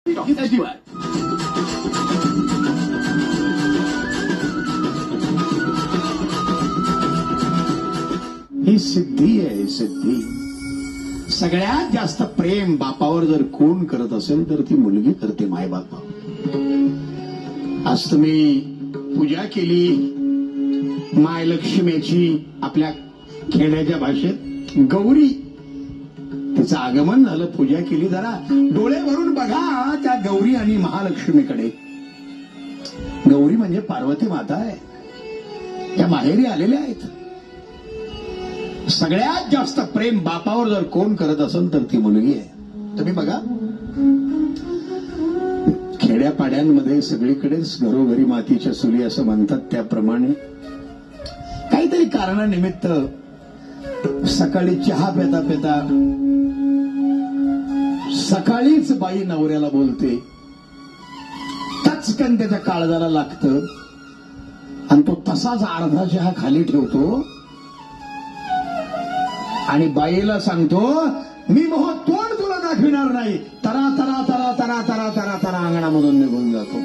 ही सिद्धी आहे सिद्धी. सगळ्यात जास्त प्रेम बापावर जर कोण करत असेल तर ती मुलगी करते, मायबाप. आज तुम्ही पूजा केली मायलक्ष्मीची, आपल्या खेड्याच्या भाषेत गौरी, तिचं आगमन झालं, पूजा केली. जरा डोळे भरून बघा त्या गौरी आणि महालक्ष्मीकडे. गौरी म्हणजे पार्वती माता आहे, त्या माहेरी आलेल्या आहेत. सगळ्यात जास्त प्रेम बापावर जर कोण करत असेल तर ती मुलगी आहे. तुम्ही बघा खेड्यापाड्यांमध्ये सगळीकडेच घरोघरी मातीच्या चुली असं म्हणतात, त्याप्रमाणे काहीतरी कारणानिमित्त सकाळी चहा पेता पेता सकाळीच बाई नवऱ्याला बोलते, टचकन त्याच्या काळजाला लागतं आणि तो तसाच अर्धा चहा खाली ठेवतो आणि बाईला सांगतो, मी मोह तोंड तुला दाखविणार नाही. तरा तरा तरा तरा तरा तरा तरा अंगणामधून निघून जातो.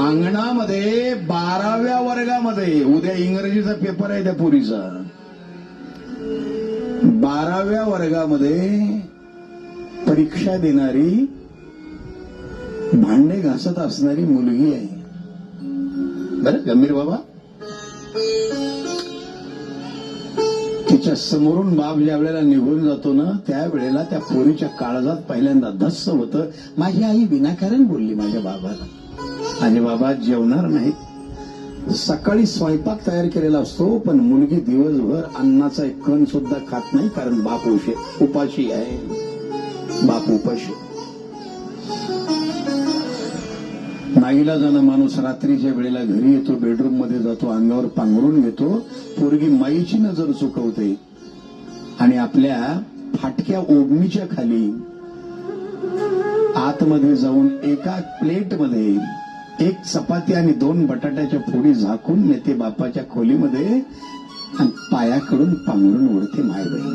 अंगणामध्ये 12व्या वर्गामध्ये, उद्या इंग्रजीचा पेपर आहे त्या पोरीचा, 12व्या वर्गामध्ये परीक्षा देणारी, भांडे घासत असणारी मुलगी आहे. बरं गंभीर बाबा, तिच्या समोरून बाप ज्या वेळेला निघून जातो ना, त्यावेळेला त्या पोरीच्या काळजात पहिल्यांदा धस्स होतं. माझी आई विनाकारण बोलली माझ्या बाबाला, आणि बाबा जेवणार नाहीत. सकाळी स्वयंपाक तयार केलेला असतो, पण मुलगी दिवसभर अन्नाचा एक कण सुद्धा खात नाही, कारण बाप उपाशी आहे. बाप उपाशी. नाईलाजानं माणूस रात्रीच्या वेळेला घरी येतो, बेडरूम मध्ये जातो, अंगावर पांघरून घेतो. पोरगी माईची नजर चुकवते आणि आपल्या फाटक्या ओढणीच्या खाली आतमध्ये जाऊन एका प्लेटमध्ये एक चपाती आणि 2 बटाट्याच्या फोडी झाकून नेते बापाच्या खोलीमध्ये आणि पायाकडून पांघरून उडते माय बहीण.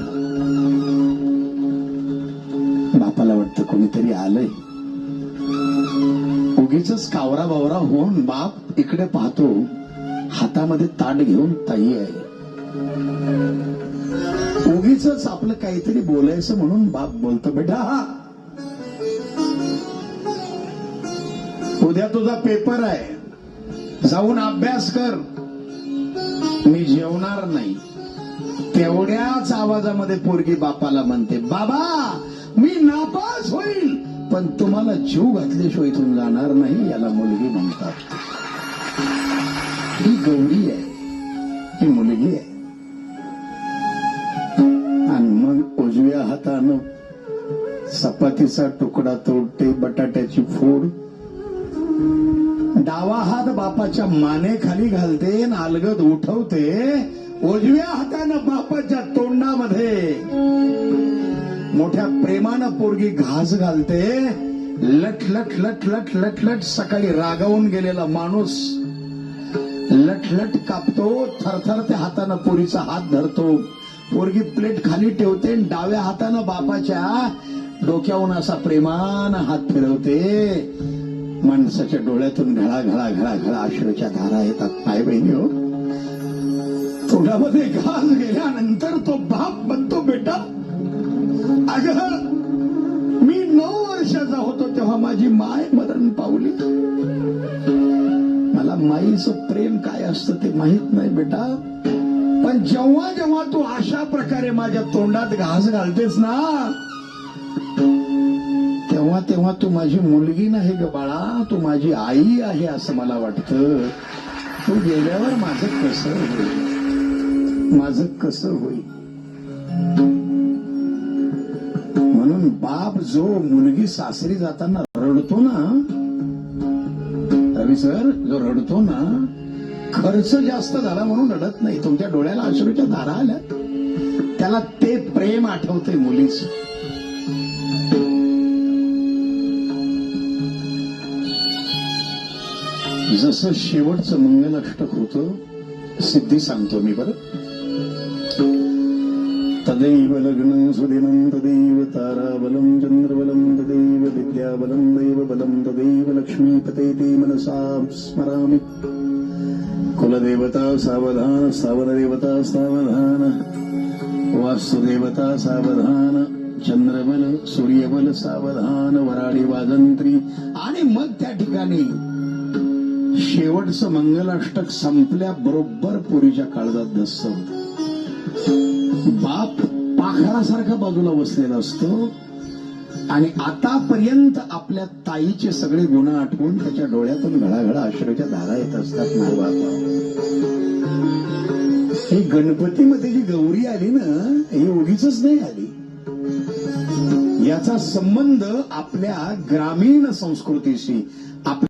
बापाला वाटतं कोणीतरी आलंय. उगीच कावरा बावरा होऊन बाप इकडे पाहतो, हातामध्ये ताट घेऊन ताई आहे. उगीच आपलं काहीतरी बोलायचं म्हणून बाप बोलतो, बेटा उद्या तुझा पेपर आहे, जाऊन अभ्यास कर. मी जेवणार नाही. तेवढ्याच आवाजामध्ये पोरगी बापाला म्हणते, बाबा मी नापास होईल, पण तुम्हाला जीव घातल्याशिवाय इथून जाणार नाही. याला मुलगी म्हणतात. ही गौरी आहे, ही मुलगी आहे. आणि मग उजव्या हातानं चपातीचा तुकडा तोडते, बटाट्याची फोड. डावा हात बापाच्या मानेखाली घालते, अलगद उठवते. उजव्या हातानं बापाच्या तोंडामध्ये मोठ्या प्रेमानं पोरगी घास घालते. लट लट लट लट लट लट. सकाळी रागावून गेलेला माणूस लटलट कापतो. थरथर त्या हातानं पोरीचा हात धरतो. पोरगी प्लेट खाली ठेवते, डाव्या हातानं बापाच्या डोक्यावरून असा प्रेमानं हात फिरवते. माणसाच्या डोळ्यातून घळा घळा घळा घळा अश्रूच्या धारा येतात. काय बहिणी हो, तोंडामध्ये घास गेल्यानंतर तो बाप म्हणतो, बेटा अगं मी 9 वर्षाचा होतो तेव्हा माझी माय मरण पावली. मला माईचं प्रेम काय असतं ते माहित नाही बेटा, पण जेव्हा जेव्हा तू अशा प्रकारे माझ्या तोंडात घास घालतेस ना, तेव्हा तेव्हा तू माझी मुलगी नाही ग बाळा, तू माझी आई आहे असं मला वाटतं. तू गेल्यावर माझं कसं होईल, माझं कसं होईल. म्हणून बाप जो मुलगी सासरी जाताना रडतो ना, रवी सर, जो रडतो ना, खर्च जास्त झाला म्हणून रडत नाही. तुमच्या डोळ्याला अश्रूच्या धारा आल्या, त्याला ते प्रेम आठवते मुलीच. जसं शेवटचं मंगलाष्टक होतं, सिद्धी सांगतो मी बरं. तदैव लग्नं सुदिनं तदैव ताराबलं चंद्रबलं तदैव विद्या बलं दैव बलं तदेव लक्ष्मीपते ते मनसा स्मरामि कुलदेवता सावधान स्थावरदेवता सावधान वास्तुदेवता सावधान चंद्रबल सूर्यबल सावधान वराडी वाजंत्री आणि मग त्या ठिकाणी शेवटचं मंगलाष्टक संपल्याबरोबर पुरीच्या काळजात धस्स होतं. बाप पाखरासारखा बाजूला बसलेला असतो आणि आतापर्यंत आपल्या ताईचे सगळे गुण आठवून त्याच्या डोळ्यातून घळाघळा अश्रूच्या धारा येत असतात. ना बापा, ही गणपतीमध्ये जी गौरी आली ना, ही उगीच नाही आली. याचा संबंध आपल्या ग्रामीण संस्कृतीशी, आपल्या